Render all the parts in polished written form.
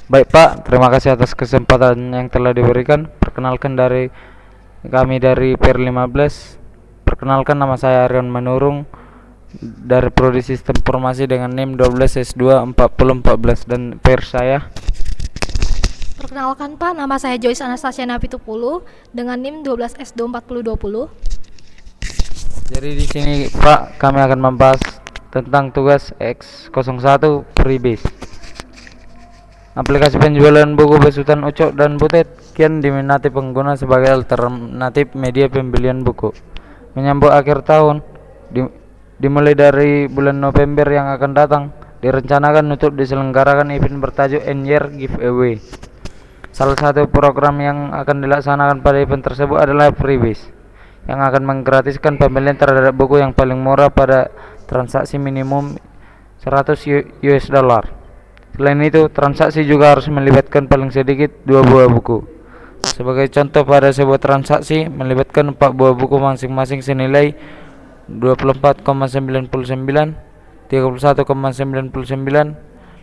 Baik Pak, terima kasih atas kesempatan yang telah diberikan. Perkenalkan dari kami dari PR15. Perkenalkan, nama saya Aryon Manurung dari Prodi Sistem Informasi dengan NIM 12S24014 dan PR saya. Perkenalkan Pak, nama saya Joyce Anastasia Napitupulu dengan NIM 12S24020. Jadi di sini Pak, kami akan membahas tentang tugas X01 Freebase. Aplikasi penjualan buku besutan Ucok dan Butet kian diminati pengguna sebagai alternatif media pembelian buku. Menyambut akhir tahun, dimulai dari bulan November yang akan datang, direncanakan untuk diselenggarakan event bertajuk Year Giveaway. Salah satu program yang akan dilaksanakan pada event tersebut adalah Freebase, yang akan menggratiskan pembelian terhadap buku yang paling murah pada transaksi minimum 100 US dollar. Selain itu, transaksi juga harus melibatkan paling sedikit 2 buah buku. Sebagai contoh, pada sebuah transaksi melibatkan 4 buah buku masing-masing senilai 24,99, 31,99,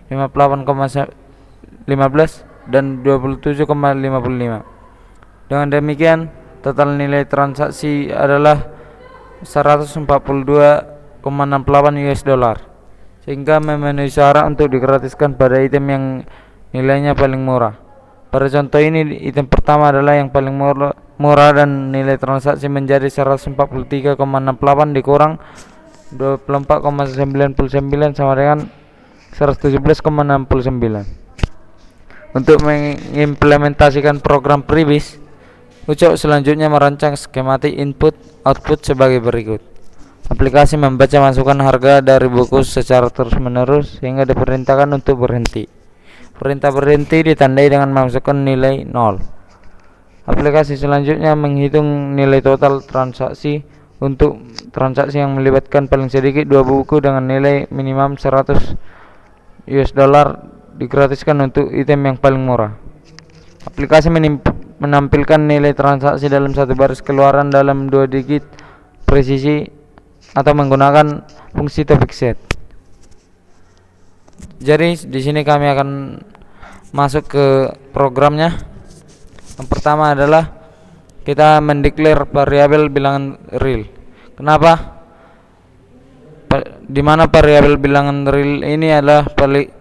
58,15 dan 27,55. Dengan demikian, total nilai transaksi adalah 142,68 US dollar, sehingga memenuhi syarat untuk digratiskan pada item yang nilainya paling murah. Pada contoh ini, item pertama adalah yang paling murah dan nilai transaksi menjadi 143,68 dikurang 24,99 sama dengan 117,69. Untuk mengimplementasikan program Freebase, Ucok selanjutnya merancang skematik input output sebagai berikut. Aplikasi membaca masukan harga dari buku secara terus-menerus sehingga diperintahkan untuk berhenti. Perintah berhenti ditandai dengan memasukkan nilai 0. Aplikasi selanjutnya menghitung nilai total transaksi untuk transaksi yang melibatkan paling sedikit 2 buku dengan nilai minimum 100 US dollar digratiskan untuk item yang paling murah. Aplikasi menampilkan nilai transaksi dalam satu baris keluaran dalam 2 digit presisi atau menggunakan fungsi topic set. Jadi di sini kami akan masuk ke programnya. Yang pertama adalah kita mendeklar variabel bilangan real. Kenapa? Di mana variabel bilangan real ini adalah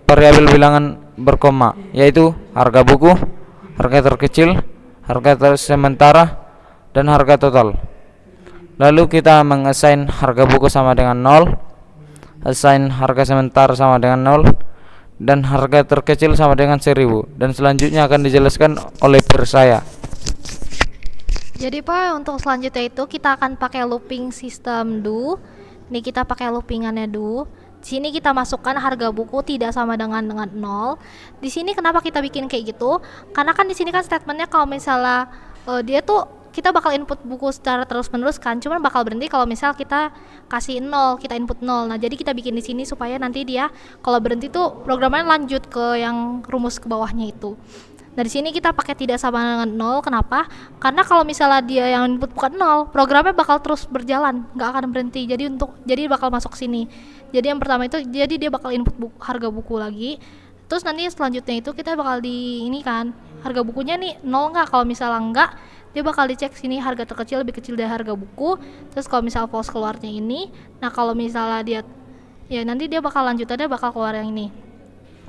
variabel bilangan berkoma, yaitu harga buku, harga terkecil, harga sementara, dan harga total. Lalu kita mengassign harga buku sama dengan 0, assign harga sementara sama dengan 0, dan harga terkecil sama dengan 1000. Dan selanjutnya akan dijelaskan oleh peer saya. Jadi Pak, untuk selanjutnya itu kita akan pakai looping sistem do. Ini kita pakai loopingannya do. Di sini kita masukkan harga buku tidak sama dengan 0. Di sini kenapa kita bikin kayak gitu? Karena kan di sini kan statementnya kalau misalnya dia tuh kita bakal input buku secara terus-menerus kan, cuman bakal berhenti kalau misal kita kasih 0, kita input 0. Nah, jadi kita bikin di sini supaya nanti dia kalau berhenti tuh programnya lanjut ke yang rumus ke bawahnya itu. Nah, di sini kita pakai tidak sama dengan 0. Kenapa? Karena kalau misalnya dia yang input bukan 0, programnya bakal terus berjalan, nggak akan berhenti. Jadi bakal masuk sini. Jadi yang pertama itu jadi dia bakal input harga buku lagi. Terus nanti selanjutnya itu kita bakal di ini kan, harga bukunya nih 0 nggak? Kalau misalnya enggak, dia bakal dicek sini harga terkecil lebih kecil dari harga buku. Terus kalau misal false keluarnya ini, nah kalau misalnya dia ya nanti dia bakal lanjutannya bakal keluar yang ini.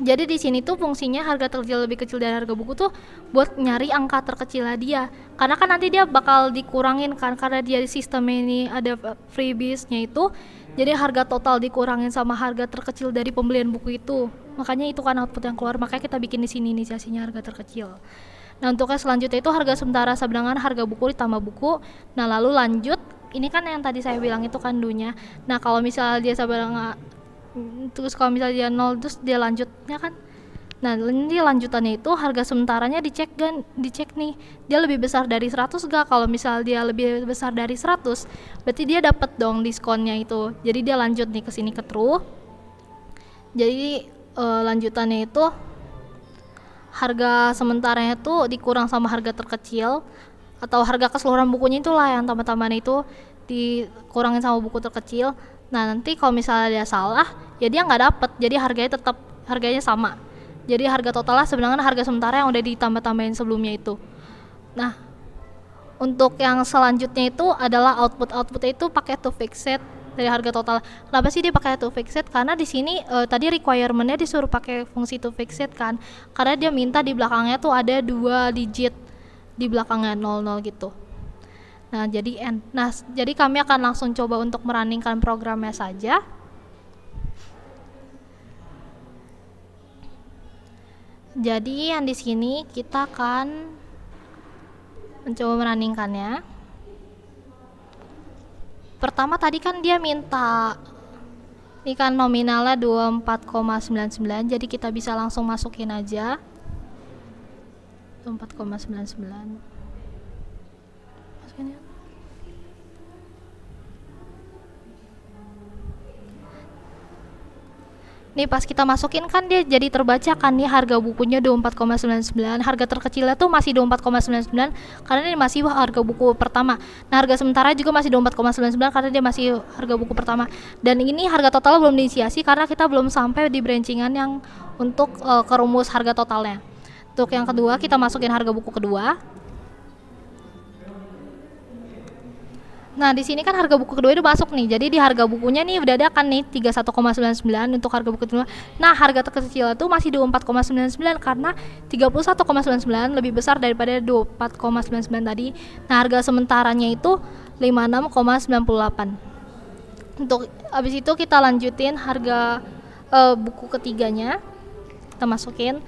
Jadi di sini tuh fungsinya harga terkecil lebih kecil dari harga buku tuh buat nyari angka terkecilnya dia. Karena kan nanti dia bakal dikurangin kan, karena dia sistem ini ada freebies-nya itu. Jadi harga total dikurangin sama harga terkecil dari pembelian buku itu. Makanya itu kan output yang keluar. Makanya kita bikin di sini inisiasinya harga terkecil. Nah, untuk yang selanjutnya itu harga sementara sama dengan harga buku ditambah buku. Nah, lalu lanjut, ini kan yang tadi saya bilang itu kan do-nya. Nah, kalau misalnya dia sama dengan terus kalau misalnya dia 0 terus dia lanjutnya kan. Nah, ini lanjutannya itu harga sementaranya dicek nih. Dia lebih besar dari 100 enggak? Kalau misalnya dia lebih besar dari 100, berarti dia dapat dong diskonnya itu. Jadi dia lanjut nih ke sini ke true. Jadi lanjutannya itu harga sementaranya itu dikurang sama harga terkecil atau harga keseluruhan bukunya itulah yang tambah-tambahan itu dikurangin sama buku terkecil. Nah, nanti kalau misalnya dia salah ya dia nggak dapet, jadi harganya sama. Jadi harga totalnya sebenarnya harga sementara yang udah ditambah-tambahin sebelumnya itu. Nah, untuk yang selanjutnya itu adalah outputnya itu pakai to fixed dari harga total. Kenapa sih dia pakai to fixed? Karena di sini tadi requirementnya disuruh pakai fungsi to fixed kan, karena dia minta di belakangnya tuh ada 2 digit di belakangnya 00 gitu. Nah jadi kami akan langsung coba untuk merunningkan programnya saja. Jadi yang di sini kita akan mencoba merunningkannya. Pertama tadi kan dia minta ini kan nominalnya 24,99, jadi kita bisa langsung masukin aja 24,99. Masukin ya. Nih pas kita masukin kan dia jadi terbaca kan nih harga bukunya 24,99, harga terkecilnya tuh masih 24,99 karena ini masih harga buku pertama. Nah harga sementara juga masih 24,99 karena dia masih harga buku pertama. Dan ini harga totalnya belum diinisiasi karena kita belum sampai di brancingan yang untuk ke rumus harga totalnya. Untuk yang kedua kita masukin harga buku kedua. Nah, di sini kan harga buku kedua itu masuk nih. Jadi di harga bukunya nih udah ada kan nih 31,99 untuk harga buku kedua. Nah, harga terkecil itu masih 24,99 karena 31,99 lebih besar daripada 24,99 tadi. Nah, harga sementaranya itu 56,98. Untuk habis itu kita lanjutin harga buku ketiganya. Kita masukin.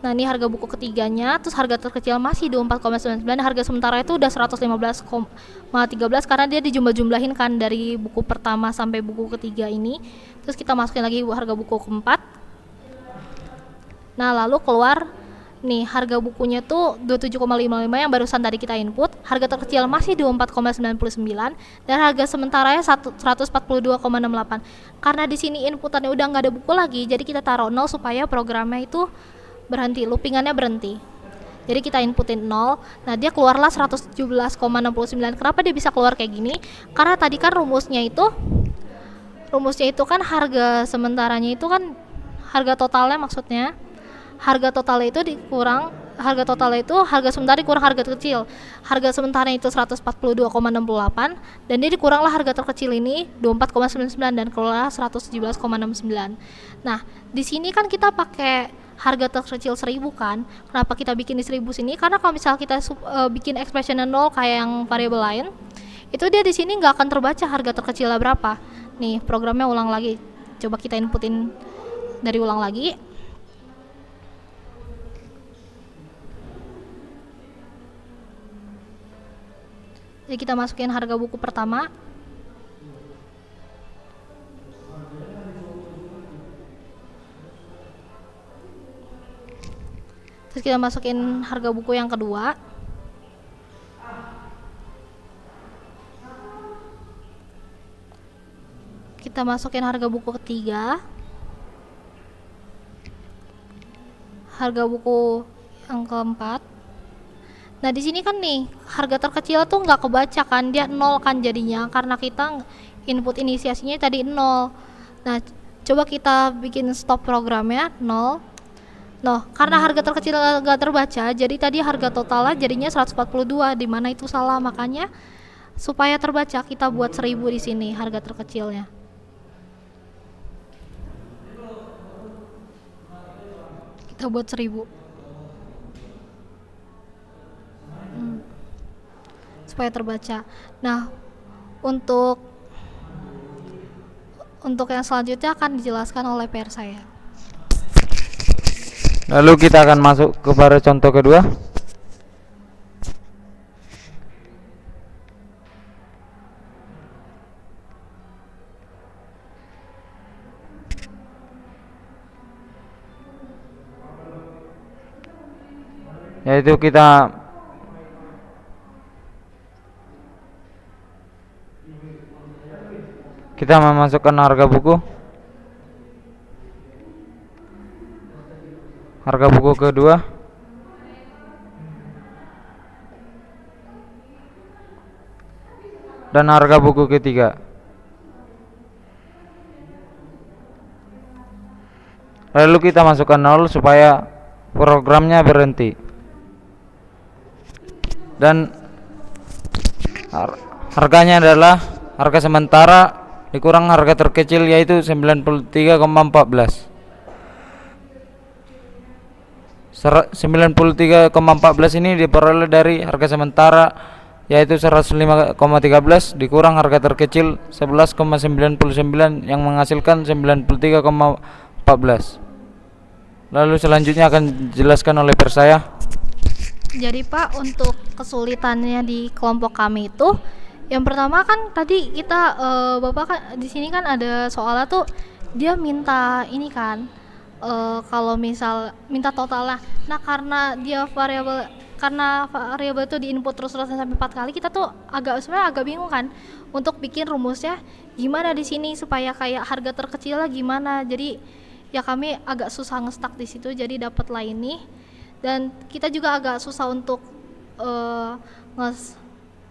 Nah ini harga buku ketiganya, terus harga terkecil masih 24,99, harga sementara itu udah 115,13 karena dia dijumlah-jumlahin kan dari buku pertama sampai buku ketiga ini. Terus kita masukin lagi harga buku keempat. Nah lalu keluar nih harga bukunya tuh 27,55 yang barusan tadi kita input, harga terkecil masih 24,99 dan harga sementaranya 142,68. Karena di sini inputannya udah nggak ada buku lagi, jadi kita taruh 0 supaya programnya itu berhenti, loopingannya berhenti. Jadi kita inputin 0. Nah, dia keluarlah 117,69. Kenapa dia bisa keluar kayak gini? Karena tadi kan rumusnya itu kan harga sementaranya itu kan harga totalnya, maksudnya harga totalnya itu dikurang harga totalnya itu harga sementara dikurang harga terkecil. Harga sementara itu 142,68 dan dia dikuranglah harga terkecil ini 24,99 dan keluarlah 117,69. Nah, di sini kan kita pakai harga terkecil 1000 kan. Kenapa kita bikin di 1000 sini? Karena kalau misal kita bikin expression 0 kayak yang variabel lain, itu dia di sini nggak akan terbaca harga terkecilnya berapa. Nih, programnya ulang lagi. Coba kita inputin dari ulang lagi. Jadi kita masukin harga buku pertama. Terus kita masukin harga buku yang kedua. Kita masukin harga buku ketiga. Harga buku yang keempat. Nah di sini kan nih harga terkecil tuh nggak kebaca kan, dia 0 kan jadinya karena kita input inisiasinya tadi 0. Nah coba kita bikin stop programnya 0. Nah, karena harga terkecil nggak terbaca, jadi tadi harga totalnya jadinya 142, di mana itu salah. Makanya supaya terbaca kita buat 1000 di sini harga terkecilnya. Kita buat 1000. Supaya terbaca. Nah, untuk yang selanjutnya akan dijelaskan oleh PR saya. Lalu kita akan masuk kepada contoh kedua. Yaitu kita memasukkan harga buku. Harga buku kedua dan harga buku ketiga. Lalu kita masukkan 0 supaya programnya berhenti. Dan harganya adalah harga sementara dikurang harga terkecil, yaitu 93,14. 93,14 ini diperoleh dari harga sementara yaitu 105,13 dikurang harga terkecil 11,99 yang menghasilkan 93,14. Lalu selanjutnya akan dijelaskan oleh Persaya. Jadi Pak, untuk kesulitannya di kelompok kami itu, yang pertama kan tadi kita Bapak kan di sini kan ada soalnya tuh dia minta ini kan, kalau misal minta total lah. Nah karena variabel itu diinput terus-terusan sampai 4 kali, kita tuh sebenarnya agak bingung kan untuk bikin rumusnya gimana di sini supaya kayak harga terkecilnya gimana. Jadi ya kami agak susah nge-stuck di situ, jadi dapatlah ini. Dan kita juga agak susah untuk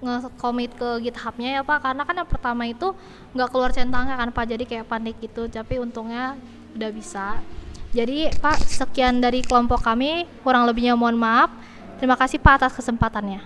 nge-commit ke GitHub-nya ya Pak, karena kan yang pertama itu nggak keluar centangnya kan Pak, jadi kayak panik gitu. Tapi untungnya udah bisa. Jadi Pak, sekian dari kelompok kami, kurang lebihnya mohon maaf. Terima kasih Pak atas kesempatannya.